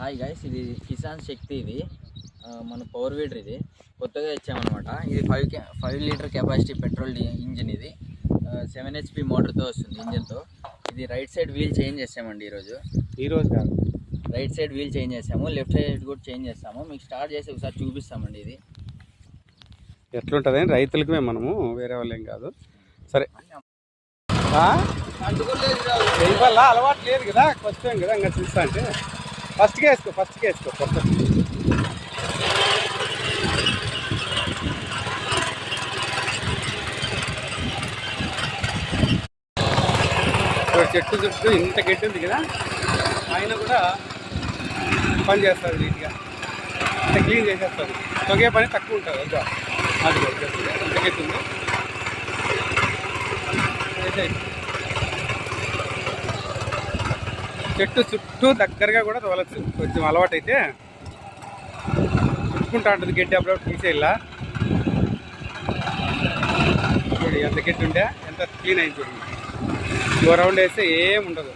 Hi guys, ఇది కిసాన్ శక్తి. ఇది మన పవర్ వీడర్. ఇది కొత్తగా ఇచ్చామన్నమాట. ఇది 5 లీటర్ కెపాసిటీ పెట్రోల్ ఇంజిన్. ఇది 7 HP మోటార్తో వస్తుంది ఇంజిన్తో. ఇది రైట్ సైడ్ వీల్ చేంజ్ చేసామండి ఈరోజు కాదు, రైట్ సైడ్ వీల్ చేంజ్ చేసాము, లెఫ్ట్ సైడ్ కూడా చేంజ్ చేస్తాము. మీకు స్టార్ట్ చేసి ఒకసారి చూపిస్తామండి. ఇది ఎట్లుంటుంది రైతులకి మనము వేరే వాళ్ళు ఏం కాదు. సరే వల్ల అలవాటు లేదు కదా, కొంచెం కదా ఇంకా చూస్తా అంటే ఫస్ట్గా వేసుకో కొత్త చెట్టు చుట్టూ ఇంత గడ్డి ఉంది కదా, ఆయన కూడా పని చేస్తారు నీట్గా, అంటే క్లీన్ చేసేస్తారు. తొగే పని తక్కువ ఉంటుంది. అది ఇంత గడ్డి ఉంది. చెట్టు చుట్టూ దగ్గరగా కూడా తోలచ్చు. కొంచెం అలవాటు అయితే చుట్టుకుంటా ఉంటుంది గడ్డి, అప్పుడప్పుడు తీసేయాల. చూడు ఎంత గడ్డి ఉంటే ఎంత క్లీన్ అయింది. చూడండి, 2 రౌండ్ వేస్తే ఏం ఉండదు.